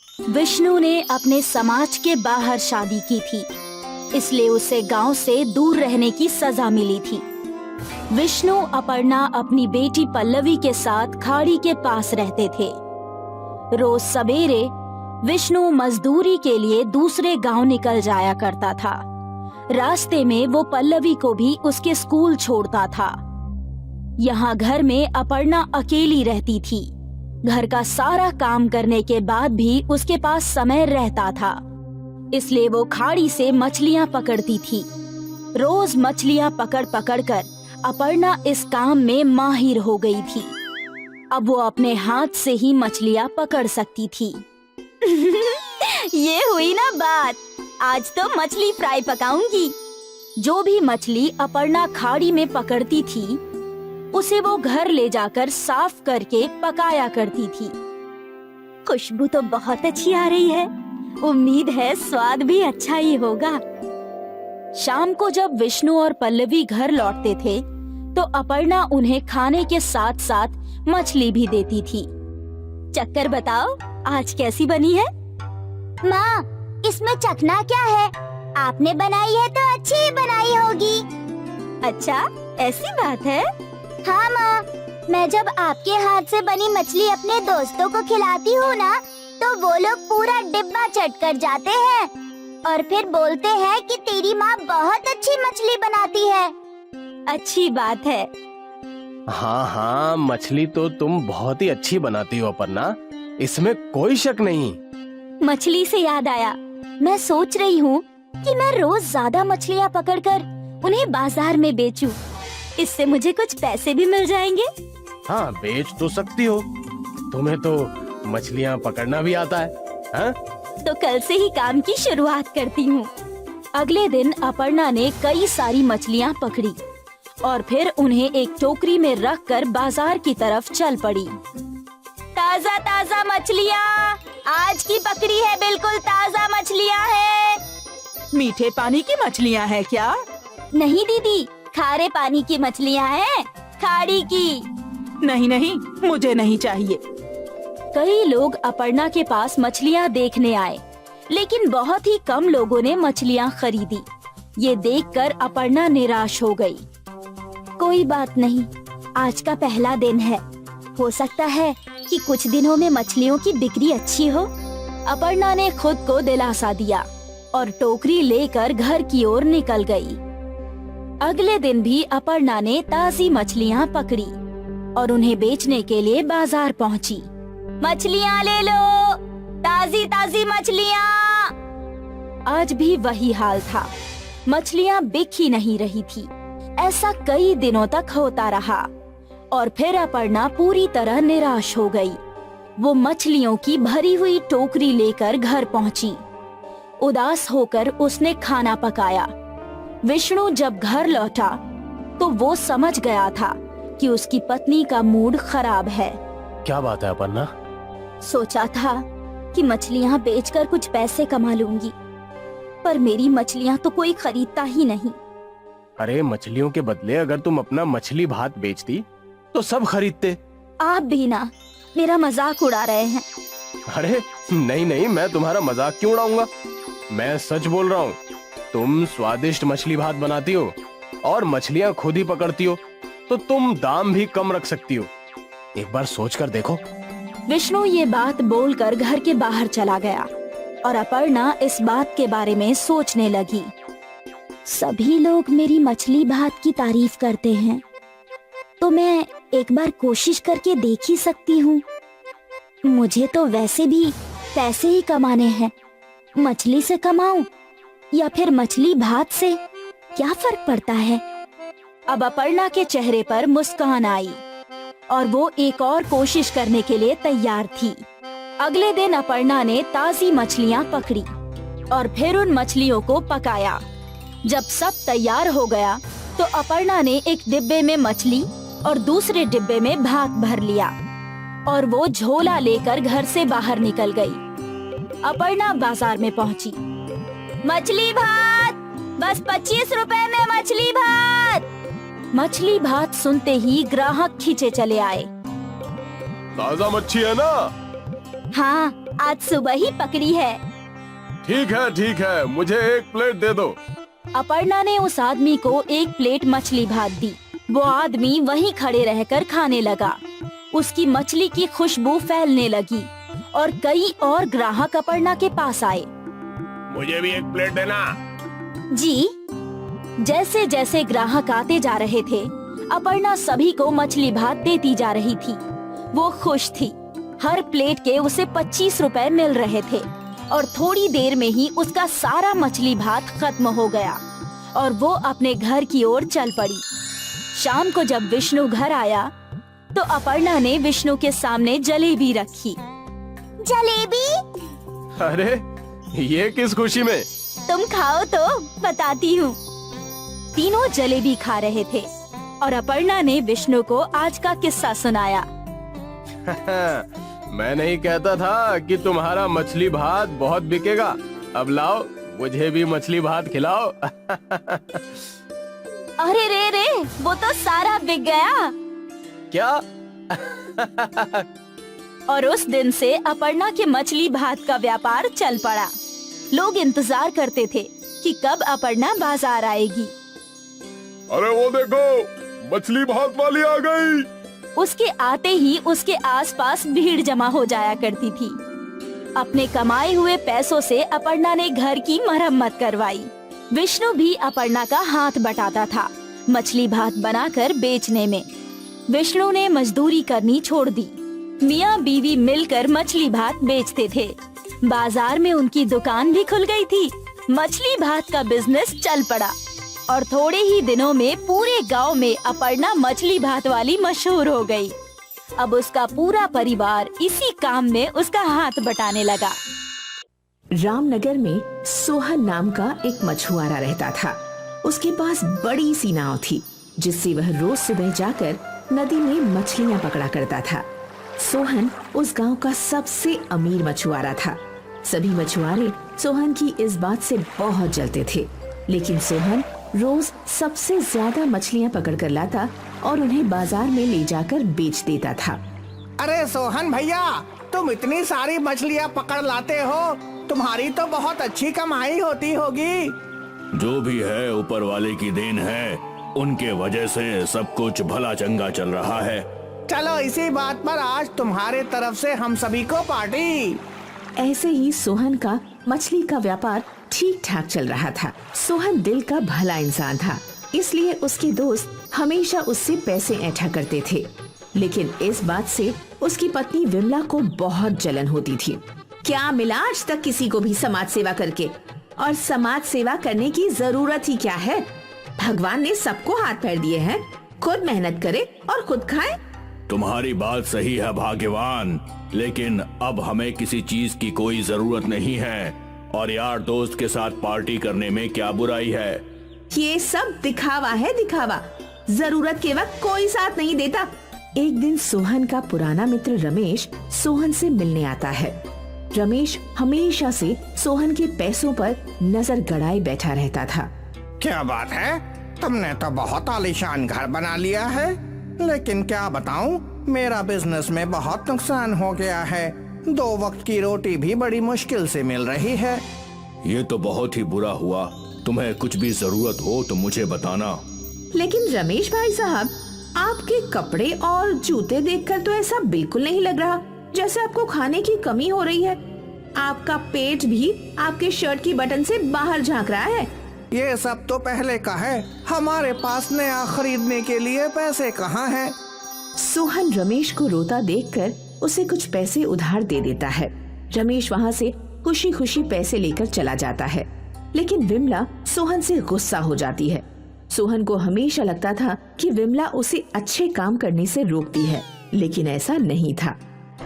विष्णु ने अपने समाज के बाहर शादी की थी, इसलिए उसे गांव से दूर रहने की सजा मिली थी। विष्णु अपर्णा अपनी बेटी पल्लवी के साथ खाड़ी के पास रहते थे। रोज सवेरे विष्णु मजदूरी के लिए दूसरे गांव निकल जाया करता था। रास्ते में वो पल्लवी को भी उसके स्कूल छोड़ता था। यहाँ घर में अपर्णा अकेली रहती थी। घर का सारा काम करने के बाद भी उसके पास समय रहता था, इसलिए वो खाड़ी से मछलियाँ पकड़ती थी। रोज मछलियाँ पकड़ पकड़ कर अपर्णा इस काम में माहिर हो गई थी। अब वो अपने हाथ से ही मछलियाँ पकड़ सकती थी। ये हुई ना बात, आज तो मछली फ्राई पकाऊंगी। जो भी मछली अपर्णा खाड़ी में पकड़ती थी उसे वो घर ले जाकर साफ करके पकाया करती थी। खुशबू तो बहुत अच्छी आ रही है, उम्मीद है स्वाद भी अच्छा ही होगा। शाम को जब विष्णु और पल्लवी घर लौटते थे तो अपर्णा उन्हें खाने के साथ साथ मछली भी देती थी। चक्कर बताओ, आज कैसी बनी है? माँ, इसमें चखना क्या है? आपने बनाई है तो अच्छी ही बनाई होगी। अच्छा, ऐसी बात है? हाँ माँ, मैं जब आपके हाथ से बनी मछली अपने दोस्तों को खिलाती हूँ ना, तो वो लोग पूरा डिब्बा चट कर जाते हैं और फिर बोलते हैं कि तेरी माँ बहुत अच्छी मछली बनाती है। अच्छी बात है। हाँ हाँ, मछली तो तुम बहुत ही अच्छी बनाती हो अपर्णा, इसमें कोई शक नहीं। मछली से याद आया, मैं सोच रही हूँ कि मैं रोज ज्यादा मछलियाँ पकड़कर उन्हें बाजार में बेचूं। इससे मुझे कुछ पैसे भी मिल जाएंगे। हाँ, बेच तो सकती हो, तुम्हें तो मछलियाँ पकड़ना भी आता है। हाँ? तो कल से ही काम की शुरुआत करती हूँ। अगले दिन अपर्णा ने कई सारी मछलियाँ पकड़ी और फिर उन्हें एक टोकरी में रखकर बाजार की तरफ चल पड़ी। ताजा ताजा मछलियाँ, आज की पकड़ी है, बिल्कुल ताजा मछलियाँ है। मीठे पानी की मछलियाँ है क्या? नहीं दीदी, खारे पानी की मछलियाँ हैं, खाड़ी की। नहीं नहीं, मुझे नहीं चाहिए। कई लोग अपर्णा के पास मछलियाँ देखने आए, लेकिन बहुत ही कम लोगों ने मछलियाँ खरीदी। ये देखकर अपर्णा निराश हो गई। कोई बात नहीं, आज का पहला दिन है, हो सकता है कि कुछ दिनों में मछलियों की बिक्री अच्छी हो। अपर्णा ने खुद को दिलासा दिया और टोकरी लेकर घर की ओर निकल गई। अगले दिन भी अपर्णा ने ताजी मछलियाँ पकड़ी और उन्हें बेचने के लिए बाजार पहुँची। मछलियाँ ले लो, ताजी ताजी मछलियाँ। आज भी वही हाल था, मछलियाँ बिक ही नहीं रही थी। ऐसा कई दिनों तक होता रहा और फिर अपर्णा पूरी तरह निराश हो गई। वो मछलियों की भरी हुई टोकरी लेकर घर पहुँची। उदास होकर उसने खाना पकाया। विष्णु जब घर लौटा तो वो समझ गया था कि उसकी पत्नी का मूड खराब है। क्या बात है अपर्णा? सोचा था कि मछलियाँ बेचकर कुछ पैसे कमा लूंगी, पर मेरी मछलियाँ तो कोई खरीदता ही नहीं। अरे, मछलियों के बदले अगर तुम अपना मछली भात बेचती तो सब खरीदते। आप भी ना मेरा मजाक उड़ा रहे हैं। अरे नहीं नहीं, मैं तुम्हारा मजाक क्यों उड़ाऊंगा, मैं सच बोल रहा हूँ। तुम स्वादिष्ट मछली भात बनाती हो और मछलियाँ खुद ही पकड़ती हो, तो तुम दाम भी कम रख सकती हो। एक बार सोच कर देखो। विष्णु ये बात बोलकर घर के बाहर चला गया और अपर्णा इस बात के बारे में सोचने लगी। सभी लोग मेरी मछली भात की तारीफ करते हैं, तो मैं एक बार कोशिश करके देख ही सकती हूँ। मुझे तो वैसे भी पैसे ही कमाने हैं, मछली से कमाऊं या फिर मछली भात से, क्या फर्क पड़ता है। अब अपर्णा के चेहरे पर मुस्कान आई और वो एक और कोशिश करने के लिए तैयार थी। अगले दिन अपर्णा ने ताजी मछलियाँ पकड़ी और फिर उन मछलियों को पकाया। जब सब तैयार हो गया तो अपर्णा ने एक डिब्बे में मछली और दूसरे डिब्बे में भात भर लिया और वो झोला लेकर घर से बाहर निकल गई। अपर्णा बाजार में पहुंची। मछली भात, बस 25 रुपए में मछली भात। मछली भात सुनते ही ग्राहक खींचे चले आए। ताजा मच्छी है ना? हाँ, आज सुबह ही पकड़ी है। ठीक है, मुझे एक प्लेट दे दो। अपर्णा ने उस आदमी को एक प्लेट मछली भात दी। वो आदमी वहीं खड़े रहकर खाने लगा। उसकी मछली की खुशबू फैलने लगी और कई और ग्राहक अपर्णा के पास आए। मुझे भी एक प्लेट देना। जी। जैसे जैसे ग्राहक आते जा रहे थे, अपर्णा सभी को मछली भात देती जा रही थी। वो खुश थी। हर प्लेट के उसे 25 रुपए मिल रहे थे और थोड़ी देर में ही उसका सारा मछली भात खत्म हो गया और वो अपने घर की ओर चल पड़ी। शाम को जब विष्णु घर आया तो अपर्णा ने विष्णु के सामने जलेबी रखी। जलेबी? अरे ये किस खुशी में? तुम खाओ तो बताती हूँ। तीनों जलेबी खा रहे थे और अपर्णा ने विष्णु को आज का किस्सा सुनाया। मैं नहीं कहता था कि तुम्हारा मछली भात बहुत बिकेगा। अब लाओ, मुझे भी मछली भात खिलाओ। अरे रे, वो तो सारा बिक गया। क्या? और उस दिन से अपर्णा के मछली भात का व्यापार चल पड़ा। लोग इंतजार करते थे कि कब अपर्णा बाजार आएगी। अरे वो देखो, मछली भात वाली आ गई। उसके आते ही उसके आसपास भीड़ जमा हो जाया करती थी। अपने कमाए हुए पैसों से अपर्णा ने घर की मरम्मत करवाई। विष्णु भी अपर्णा का हाथ बटाता था मछली भात बनाकर बेचने में। विष्णु ने मजदूरी करनी छोड़ दी। मियाँ बीवी मिलकर मछली भात बेचते थे। बाजार में उनकी दुकान भी खुल गई थी। मछली भात का बिजनेस चल पड़ा और थोड़े ही दिनों में पूरे गांव में अपर्णा मछली भात वाली मशहूर हो गई। अब उसका पूरा परिवार इसी काम में उसका हाथ बटाने लगा। रामनगर में सोहन नाम का एक मछुआरा रहता था। उसके पास बड़ी सी नाव थी जिससे वह रोज सुबह जाकर नदी में मछलियां पकड़ा करता था। सोहन उस गांव का सबसे अमीर मछुआरा था। सभी मछुआरे सोहन की इस बात से बहुत जलते थे, लेकिन सोहन रोज सबसे ज्यादा मछलियां पकड़ कर लाता और उन्हें बाजार में ले जाकर बेच देता था। अरे सोहन भैया, तुम इतनी सारी मछलियाँ पकड़ लाते हो, तुम्हारी तो बहुत अच्छी कमाई होती होगी। जो भी है ऊपर वाले की देन है, उनके वजह से सब कुछ भला चंगा चल रहा है। चलो इसी बात पर आज तुम्हारे तरफ से हम सभी को पार्टी। ऐसे ही सोहन का मछली का व्यापार ठीक ठाक चल रहा था। सोहन दिल का भला इंसान था, इसलिए उसके दोस्त हमेशा उससे पैसे ऐंठा करते थे। लेकिन इस बात से उसकी पत्नी विमला को बहुत जलन होती थी। क्या मिला आज तक किसी को भी समाज सेवा करके? और समाज सेवा करने की जरूरत ही क्या है? भगवान ने सबको हाथ पैर दिए हैं, खुद मेहनत करे और खुद खाए। तुम्हारी बात सही है भाग्यवान, लेकिन अब हमें किसी चीज की कोई जरूरत नहीं है और यार दोस्त के साथ पार्टी करने में क्या बुराई है। ये सब दिखावा है, दिखावा। जरूरत के वक्त कोई साथ नहीं देता। एक दिन सोहन का पुराना मित्र रमेश सोहन से मिलने आता है। रमेश हमेशा से सोहन के पैसों पर नजर गड़ाए बैठा रहता था। क्या बात है, तुमने तो बहुत आलीशान घर बना लिया है, लेकिन क्या बताऊं, मेरा बिजनेस में बहुत नुकसान हो गया है। 2 वक्त की रोटी भी बड़ी मुश्किल से मिल रही है। ये तो बहुत ही बुरा हुआ। तुम्हें कुछ भी जरूरत हो तो मुझे बताना। लेकिन रमेश भाई साहब, आपके कपड़े और जूते देखकर तो ऐसा बिल्कुल नहीं लग रहा जैसे आपको खाने की कमी हो रही है। आपका पेट भी आपके शर्ट की बटन से बाहर झांक रहा है। ये सब तो पहले का है, हमारे पास नया खरीदने के लिए पैसे कहाँ हैं? सोहन रमेश को रोता देखकर उसे कुछ पैसे उधार दे देता है। रमेश वहाँ से खुशी खुशी पैसे लेकर चला जाता है, लेकिन विमला सोहन से गुस्सा हो जाती है। सोहन को हमेशा लगता था कि विमला उसे अच्छे काम करने से रोकती है, लेकिन ऐसा नहीं था।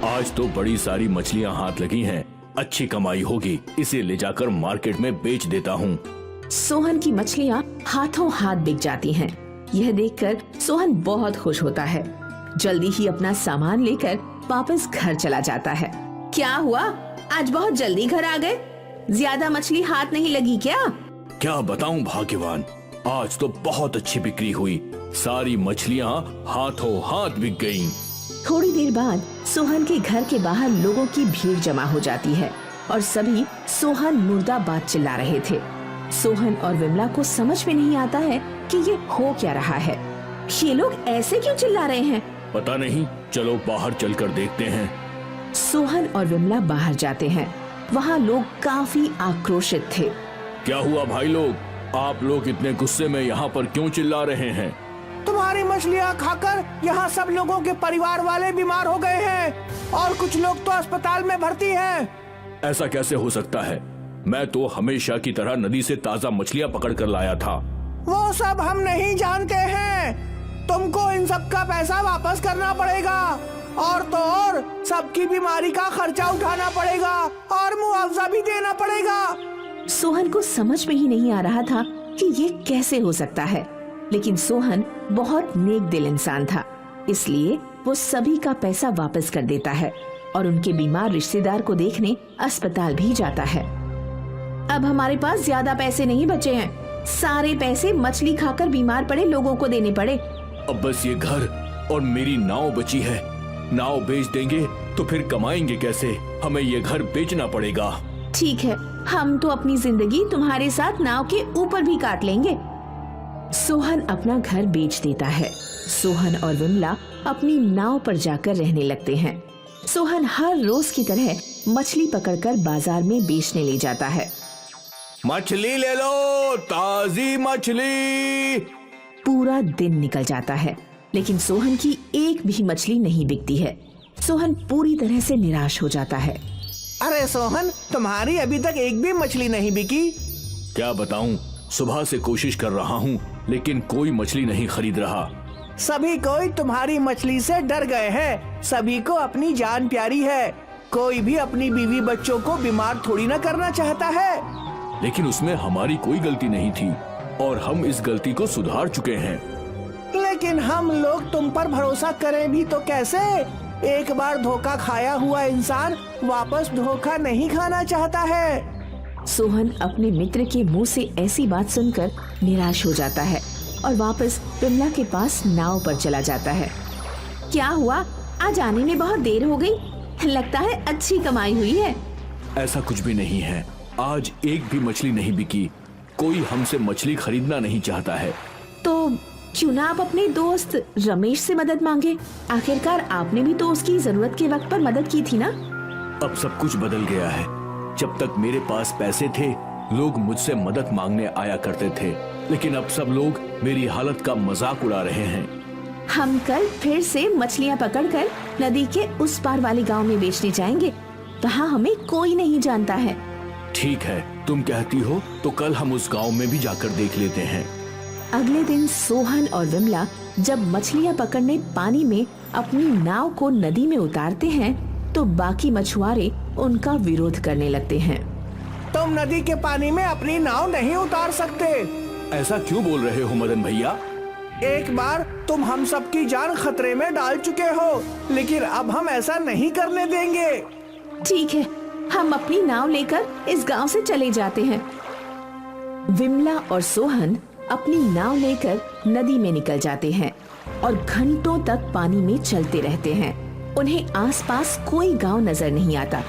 आज तो बड़ी सारी मछलियाँ हाथ लगी हैं, अच्छी कमाई होगी, इसे ले जाकर मार्केट में बेच देता हूँ। सोहन की मछलियाँ हाथों हाथ बिक जाती हैं। यह देखकर सोहन बहुत खुश होता है। जल्दी ही अपना सामान लेकर वापस घर चला जाता है। क्या हुआ, आज बहुत जल्दी घर आ गए? ज्यादा मछली हाथ नहीं लगी क्या? क्या बताऊं भाग्यवान, आज तो बहुत अच्छी बिक्री हुई। सारी मछलियाँ हाथों हाथ बिक गईं। थोड़ी देर बाद सोहन के घर के बाहर लोगों की भीड़ जमा हो जाती है और सभी सोहन मुर्दाबाद चिल्ला रहे थे। सोहन और विमला को समझ में नहीं आता है कि ये हो क्या रहा है। ये लोग ऐसे क्यों चिल्ला रहे हैं? पता नहीं, चलो बाहर चलकर देखते हैं। सोहन और विमला बाहर जाते हैं। वहाँ लोग काफी आक्रोशित थे। क्या हुआ भाई लोग, आप लोग इतने गुस्से में यहाँ पर क्यों चिल्ला रहे हैं? तुम्हारी मछलियाँ खाकर यहाँ सब लोगों के परिवार वाले बीमार हो गए हैं और कुछ लोग तो अस्पताल में भर्ती हैं। ऐसा कैसे हो सकता है? मैं तो हमेशा की तरह नदी से ताजा मछलियाँ पकड़ कर लाया था। वो सब हम नहीं जानते हैं। तुमको इन सब का पैसा वापस करना पड़ेगा और तो और सबकी बीमारी का खर्चा उठाना पड़ेगा और मुआवजा भी देना पड़ेगा। सोहन को समझ में ही नहीं आ रहा था कि ये कैसे हो सकता है, लेकिन सोहन बहुत नेक दिल इंसान था, इसलिए वो सभी का पैसा वापस कर देता है और उनके बीमार रिश्तेदार को देखने अस्पताल भी जाता है। अब हमारे पास ज्यादा पैसे नहीं बचे हैं, सारे पैसे मछली खाकर बीमार पड़े लोगों को देने पड़े। अब बस ये घर और मेरी नाव बची है। नाव बेच देंगे तो फिर कमाएंगे कैसे? हमें ये घर बेचना पड़ेगा। ठीक है, हम तो अपनी जिंदगी तुम्हारे साथ नाव के ऊपर भी काट लेंगे। सोहन अपना घर बेच देता है। सोहन और विमला अपनी नाव पर जाकर रहने लगते हैं। सोहन हर रोज की तरह मछली पकड़कर बाजार में बेचने ले जाता है। मछली ले लो, ताजी मछली। पूरा दिन निकल जाता है, लेकिन सोहन की एक भी मछली नहीं बिकती है। सोहन पूरी तरह से निराश हो जाता है। अरे सोहन, तुम्हारी अभी तक एक भी मछली नहीं बिकी। क्या बताऊं, सुबह से कोशिश कर रहा हूं, लेकिन कोई मछली नहीं खरीद रहा। सभी कोई तुम्हारी मछली से डर गए हैं। सभी को अपनी जान प्यारी है। कोई भी अपनी बीवी बच्चों को बीमार थोड़ी ना करना चाहता है। लेकिन उसमें हमारी कोई गलती नहीं थी और हम इस गलती को सुधार चुके हैं। लेकिन हम लोग तुम पर भरोसा करें भी तो कैसे? एक बार धोखा खाया हुआ इंसान वापस धोखा नहीं खाना चाहता है। सोहन अपने मित्र के मुंह से ऐसी बात सुनकर निराश हो जाता है और वापस विमला के पास नाव पर चला जाता है। क्या हुआ, आज आने में बहुत देर हो गई? लगता है अच्छी कमाई हुई है। ऐसा कुछ भी नहीं है, आज एक भी मछली नहीं बिकी। कोई हमसे मछली खरीदना नहीं चाहता है। तो क्यों ना आप अपने दोस्त रमेश से मदद मांगे? आखिरकार आपने भी तो उसकी जरूरत के वक्त पर मदद की थी ना। अब सब कुछ बदल गया है। जब तक मेरे पास पैसे थे, लोग मुझसे मदद मांगने आया करते थे, लेकिन अब सब लोग मेरी हालत का मजाक उड़ा रहे हैं। हम कल फिर से मछलियाँ पकड़कर नदी के उस पार वाले गांव में बेचने जाएंगे। वहाँ हमें कोई नहीं जानता है। ठीक है, तुम कहती हो तो कल हम उस गांव में भी जाकर देख लेते हैं। अगले दिन सोहन और विमला जब मछलियाँ पकड़ने पानी में अपनी नाव को नदी में उतारते हैं, तो बाकी मछुआरे उनका विरोध करने लगते हैं। तुम नदी के पानी में अपनी नाव नहीं उतार सकते। ऐसा क्यों बोल रहे हो मदन भैया? एक बार तुम हम सबकी जान खतरे में डाल चुके हो, लेकिन अब हम ऐसा नहीं करने देंगे। ठीक है, हम अपनी नाव लेकर इस गांव से चले जाते हैं। विमला और सोहन अपनी नाव लेकर नदी में निकल जाते हैं और घंटों तक पानी में चलते रहते हैं। उन्हें आसपास कोई गांव नजर नहीं आता।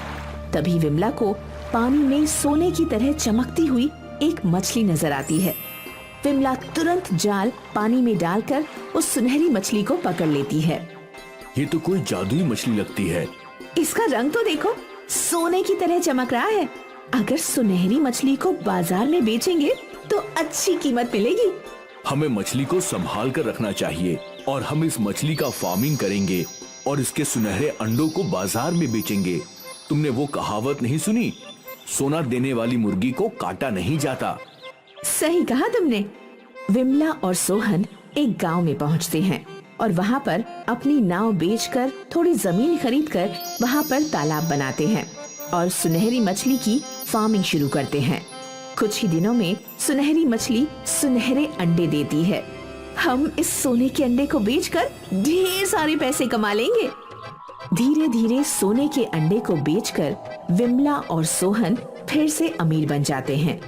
तभी विमला को पानी में सोने की तरह चमकती हुई एक मछली नजर आती है। विमला तुरंत जाल पानी में डालकर उस सुनहरी मछली को पकड़ लेती है। ये तो कोई जादुई मछली लगती है। इसका रंग तो देखो, सोने की तरह चमक रहा है। अगर सुनहरी मछली को बाजार में बेचेंगे तो अच्छी कीमत मिलेगी। हमें मछली को संभाल कर रखना चाहिए और हम इस मछली का फार्मिंग करेंगे और इसके सुनहरे अंडों को बाजार में बेचेंगे। तुमने वो कहावत नहीं सुनी, सोना देने वाली मुर्गी को काटा नहीं जाता? सही कहा तुमने। विमला और सोहन एक गांव में पहुंचते हैं और वहां पर अपनी नाव बेचकर थोड़ी जमीन खरीदकर वहां पर तालाब बनाते हैं और सुनहरी मछली की फार्मिंग शुरू करते हैं। कुछ ही दिनों में सुनहरी मछली सुनहरे अंडे देती है। हम इस सोने के अंडे को बेचकर ढेर सारे पैसे कमा लेंगे। धीरे धीरे सोने के अंडे को बेचकर विमला और सोहन फिर से अमीर बन जाते हैं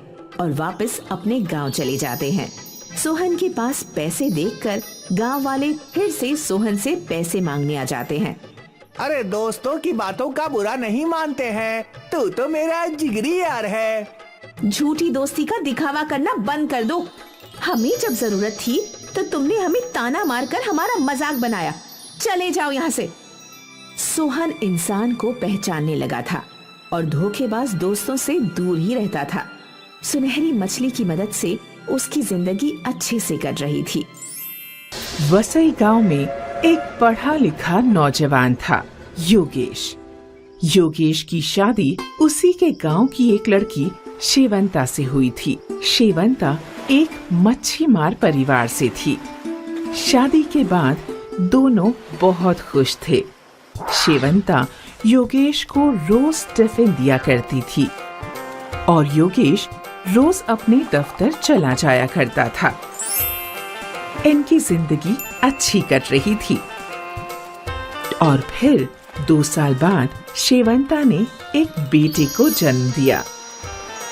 और वापस अपने गांव चले जाते हैं। सोहन के पास पैसे देखकर गांव वाले फिर से सोहन से पैसे मांगने आ जाते हैं। अरे दोस्तों की बातों का बुरा नहीं मानते हैं, तू तो मेरा जिगरी यार है। झूठी दोस्ती का दिखावा करना बंद कर दो। हमें जब जरूरत थी तो तुमने हमें ताना मारकर हमारा मजाक बनाया। चले जाओ यहाँ से। सोहन इंसान को पहचानने लगा था और धोखेबाज दोस्तों से दूर ही रहता था। सुनहरी मछली की मदद से उसकी जिंदगी अच्छे से कट रही थी। वसई गांव में एक पढ़ा लिखा नौजवान था, योगेश। योगेश की शादी उसी के गांव की एक लड़की शेवंता से हुई थी। शेवंता एक मच्छी मार परिवार से थी। शादी के बाद दोनों बहुत खुश थे। शेवंता योगेश को रोज टिफिन दिया करती थी और योगेश रोज अपने दफ्तर चला जाया करता था। इनकी जिंदगी अच्छी कट रही थी और फिर 2 साल बाद शेवंता ने एक बेटे को जन्म दिया।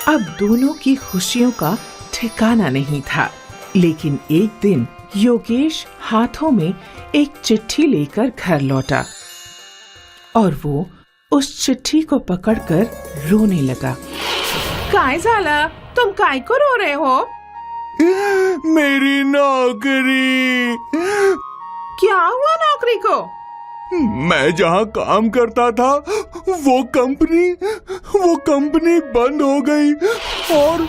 अब दोनों की खुशियों का ठिकाना नहीं था, लेकिन एक दिन योगेश हाथों में एक चिट्ठी लेकर घर लौटा और वो उस चिट्ठी को पकड़कर रोने लगा। काय झाला? तुम काय को रो रहे हो? मेरी नौकरी। क्या हुआ नौकरी को? मैं जहाँ काम करता था वो कंपनी बंद हो गई और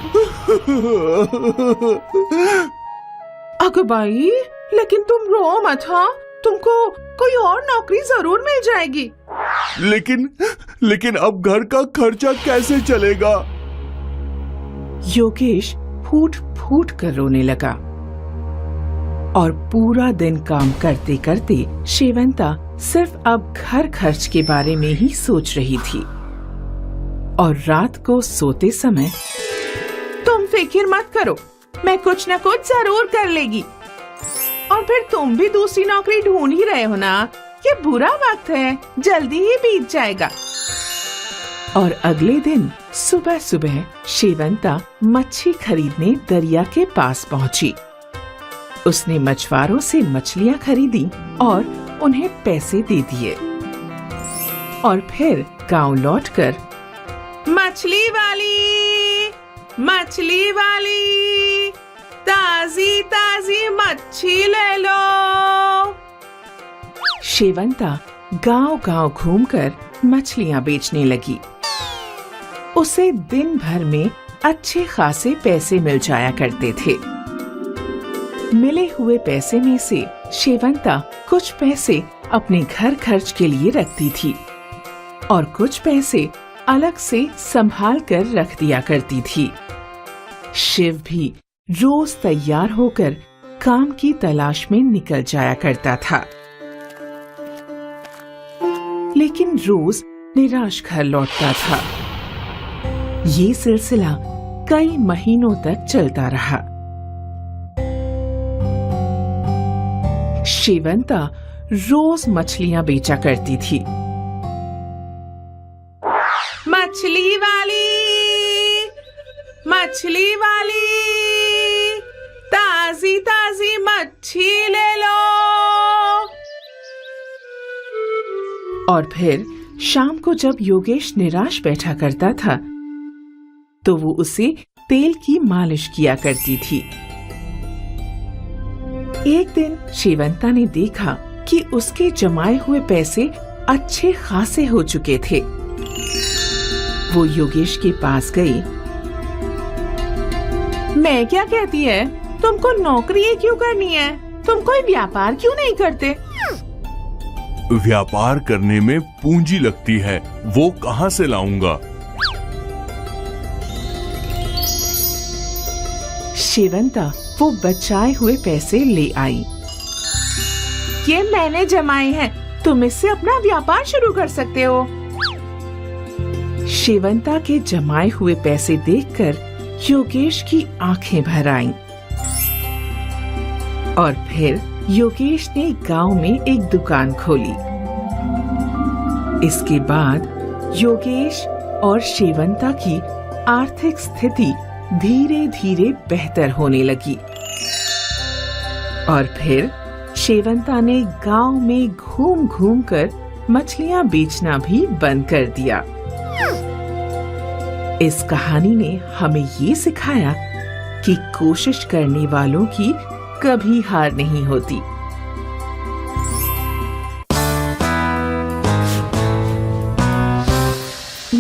अगो भाई, लेकिन तुम रो मत। हाँ, तुमको कोई और नौकरी जरूर मिल जाएगी। लेकिन अब घर का खर्चा कैसे चलेगा? योगेश फूट फूट कर रोने लगा और पूरा दिन काम करते करते शेवंता सिर्फ अब घर खर्च के बारे में ही सोच रही थी। और रात को सोते समय, तुम फिक्र मत करो, मैं कुछ न कुछ जरूर कर लेगी। और फिर तुम भी दूसरी नौकरी ढूंढ ही रहे हो ना? ये बुरा वक्त है, जल्दी ही बीत जाएगा। और अगले दिन सुबह सुबह शेवंता मच्छी खरीदने दरिया के पास पहुंची। उसने मछुआरों से मछलियां खरीदी और उन्हें पैसे दे दिए और फिर गांव लौटकर, मछली वाली, ताजी ताजी मच्छी ले लो। शेवंता गांव-गांव घूमकर मछलियां बेचने लगी। उसे दिन भर में अच्छे खासे पैसे मिल जाया करते थे। मिले हुए पैसे में से शेवंता कुछ पैसे अपने घर खर्च के लिए रखती थी और कुछ पैसे अलग से संभाल कर रख दिया करती थी। शिव भी रोज तैयार होकर काम की तलाश में निकल जाया करता था, लेकिन रोज निराश घर लौटता था। ये सिलसिला कई महीनों तक चलता रहा। शेवंता रोज मछलियां बेचा करती थी। मछली वाली, ताजी ताजी मच्छी ले लो। और फिर शाम को जब योगेश निराश बैठा करता था तो वो उसे तेल की मालिश किया करती थी। एक दिन शेवंता ने देखा कि उसके जमाए हुए पैसे अच्छे खासे हो चुके थे। वो योगेश के पास गई। मैं क्या कहती है, तुमको नौकरी क्यों करनी है? तुम कोई व्यापार क्यों नहीं करते? व्यापार करने में पूंजी लगती है, वो कहाँ से लाऊंगा? शेवंता वो बचाए हुए पैसे ले आई। ये मैंने जमाए हैं, तुम इससे अपना व्यापार शुरू कर सकते हो। शेवंता के जमाए हुए पैसे देखकर योगेश की आंखें भर आईं। और फिर योगेश ने गांव में एक दुकान खोली। इसके बाद योगेश और शेवंता की आर्थिक स्थिति धीरे धीरे बेहतर होने लगी। और फिर शेवंता ने गांव में घूम घूम कर मछलियां बेचना भी बंद कर दिया। इस कहानी ने हमें ये सिखाया कि कोशिश करने वालों की कभी हार नहीं होती।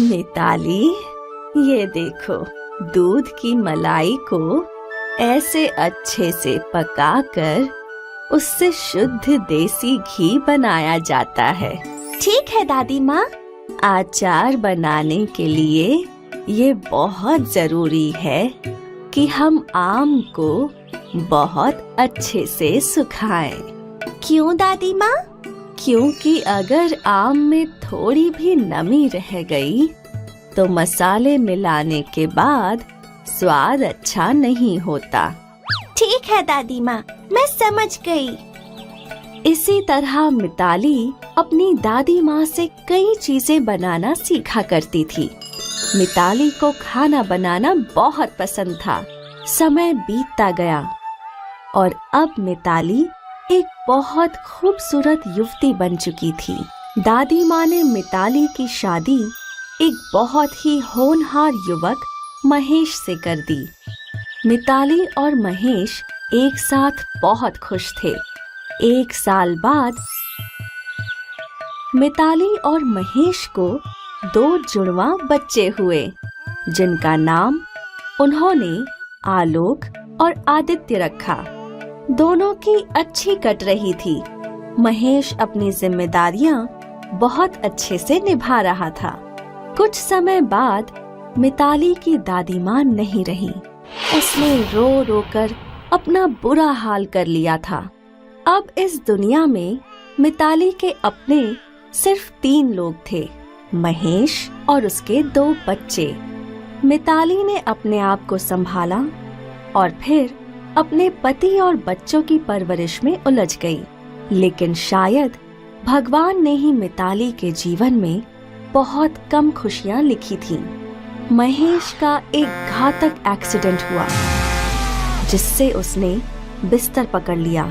मिताली, ये देखो, दूध की मलाई को ऐसे अच्छे से पकाकर उससे शुद्ध देसी घी बनाया जाता है। ठीक है दादी माँ। अचार बनाने के लिए ये बहुत जरूरी है कि हम आम को बहुत अच्छे से सुखाएं। क्यों दादी माँ? क्योंकि अगर आम में थोड़ी भी नमी रह गई तो मसाले मिलाने के बाद स्वाद अच्छा नहीं होता। ठीक है दादी माँ, मैं समझ गई। इसी तरह मिताली अपनी दादी माँ से कई चीजें बनाना सीखा करती थी। मिताली को खाना बनाना बहुत पसंद था। समय बीतता गया और अब मिताली एक बहुत खूबसूरत युवती बन चुकी थी। दादी माँ ने मिताली की शादी एक बहुत ही होनहार युवक महेश से कर दी। मिताली और महेश एक साथ बहुत खुश थे। 1 साल बाद मिताली और महेश को 2 जुड़वा बच्चे हुए, जिनका नाम उन्होंने आलोक और आदित्य रखा। दोनों की अच्छी कट रही थी। महेश अपनी जिम्मेदारियां बहुत अच्छे से निभा रहा था। कुछ समय बाद मिताली की दादी माँ नहीं रही। उसने रो रो कर अपना बुरा हाल कर लिया था। अब इस दुनिया में मिताली के अपने सिर्फ 3 लोग थे, महेश और उसके 2 बच्चे। मिताली ने अपने आप को संभाला और फिर अपने पति और बच्चों की परवरिश में उलझ गई। लेकिन शायद भगवान ने ही मिताली के जीवन में बहुत कम खुशियां लिखी थीं। महेश का एक घातक एक्सीडेंट हुआ जिससे उसने बिस्तर पकड़ लिया।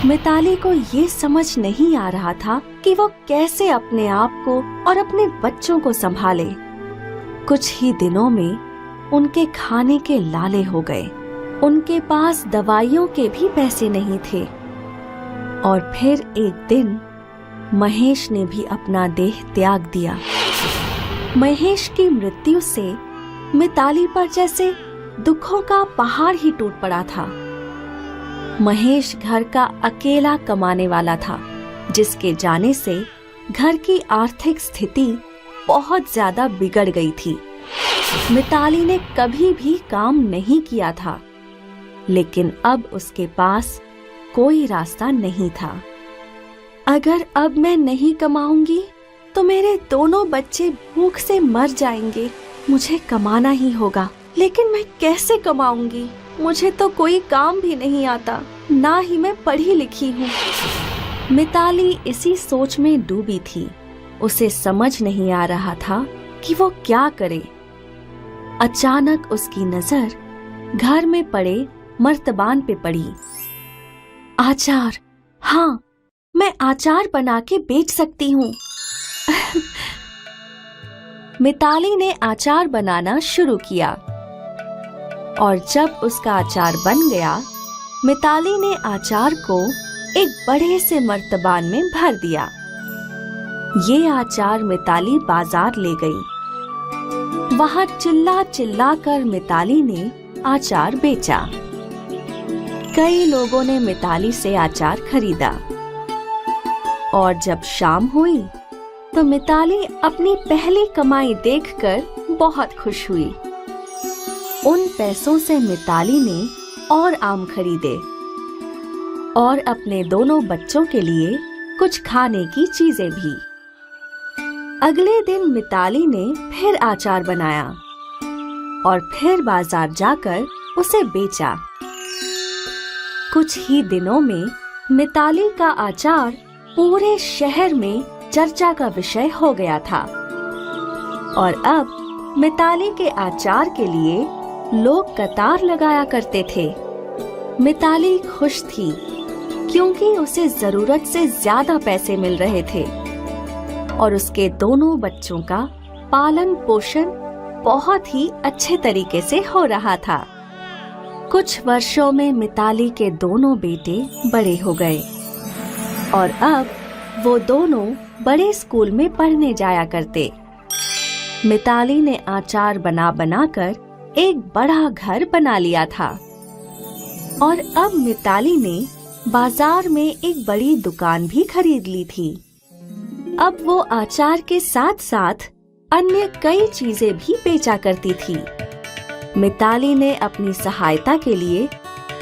मिताली को ये समझ नहीं आ रहा था कि वो कैसे अपने आप को और अपने बच्चों को संभाले। कुछ ही दिनों में उनके खाने के लाले हो गए। उनके पास दवाइयों के भी पैसे नहीं थे। और फिर एक दिन महेश ने भी अपना देह त्याग दिया। महेश की मृत्यु से मिताली पर जैसे दुखों का पहाड़ ही टूट पड़ा था। महेश घर का अकेला कमाने वाला था, जिसके जाने से घर की आर्थिक स्थिति बहुत ज्यादा बिगड़ गई थी। मिताली ने कभी भी काम नहीं किया था, लेकिन अब उसके पास कोई रास्ता नहीं था। अगर अब मैं नहीं कमाऊंगी तो मेरे दोनों बच्चे भूख से मर जाएंगे। मुझे कमाना ही होगा, लेकिन मैं कैसे कमाऊंगी? मुझे तो कोई काम भी नहीं आता, ना ही मैं पढ़ी लिखी हूँ। मिताली इसी सोच में डूबी थी। उसे समझ नहीं आ रहा था कि वो क्या करे। अचानक उसकी नजर घर में पड़े मर्तबान पे पड़ी। आचार, हाँ, मैं आचार बना के बेच सकती हूँ। मिताली ने आचार बनाना शुरू किया और जब उसका आचार बन गया, मिताली ने आचार को एक बड़े से मर्तबान में भर दिया। ये आचार मिताली बाजार ले गई। वहाँ चिल्ला चिल्ला कर मिताली ने आचार बेचा। कई लोगों ने मिताली से आचार खरीदा और जब शाम हुई तो मिताली अपनी पहली कमाई देखकर बहुत खुश हुई। उन पैसों से मिताली ने और आम खरीदे और अपने दोनों बच्चों के लिए कुछ खाने की चीजें भी। अगले दिन मिताली ने फिर आचार बनाया और फिर बाजार जाकर उसे बेचा। कुछ ही दिनों में मिताली का आचार पूरे शहर में चर्चा का विषय हो गया था और अब मिताली के आचार के लिए लोग कतार लगाया करते थे। मिताली खुश थी क्योंकि उसे जरूरत से ज्यादा पैसे मिल रहे थे और उसके दोनों बच्चों का पालन पोषण बहुत ही अच्छे तरीके से हो रहा था। कुछ वर्षों में मिताली के दोनों बेटे बड़े हो गए और अब वो दोनों बड़े स्कूल में पढ़ने जाया करते। मिताली ने आचार बना बनाकर एक बड़ा घर बना लिया था और अब मिताली ने बाजार में एक बड़ी दुकान भी खरीद ली थी। अब वो आचार के साथ साथ अन्य कई चीजें भी बेचा करती थी। मिताली ने अपनी सहायता के लिए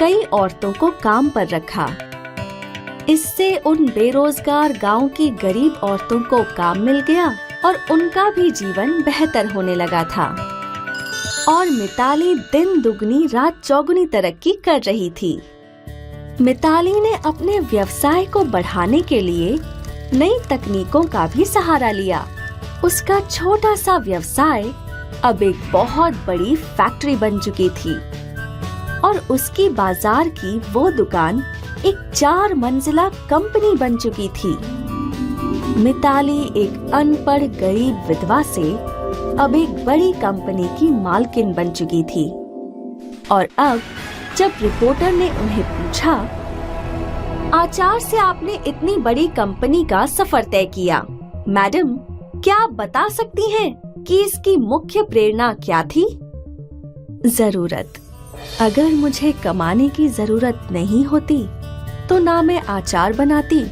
कई औरतों को काम पर रखा। इससे उन बेरोजगार गांव की गरीब औरतों को काम मिल गया और उनका भी जीवन बेहतर होने लगा था और मिताली दिन दुगनी रात चौगुनी तरक्की कर रही थी। मिताली ने अपने व्यवसाय को बढ़ाने के लिए नई तकनीकों का भी सहारा लिया। उसका छोटा सा व्यवसाय अब एक बहुत बड़ी फैक्ट्री बन चुकी थी और उसकी बाजार की वो दुकान एक 4 मंजिला कंपनी बन चुकी थी। मिताली एक अनपढ़ गरीब विधवा से अब एक बड़ी कंपनी की मालकिन बन चुकी थी और अब जब रिपोर्टर ने उन्हें पूछा, आचार से आपने इतनी बड़ी कंपनी का सफर तय किया, मैडम क्या आप बता सकती हैं कि इसकी मुख्य प्रेरणा क्या थी? जरूरत। अगर मुझे कमाने की जरूरत नहीं होती तो ना मैं आचार बनाती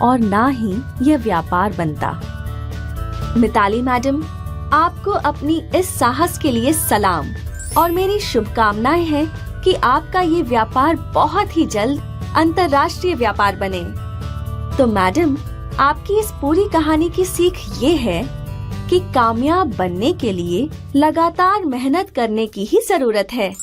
और ना ही यह व्यापार बनता। मिताली मैडम, आपको अपनी इस साहस के लिए सलाम और मेरी शुभकामनाएं हैं कि आपका ये व्यापार बहुत ही जल्द अंतर्राष्ट्रीय व्यापार बने। तो मैडम, आपकी इस पूरी कहानी की सीख ये है कि कामयाब बनने के लिए लगातार मेहनत करने की ही जरूरत है।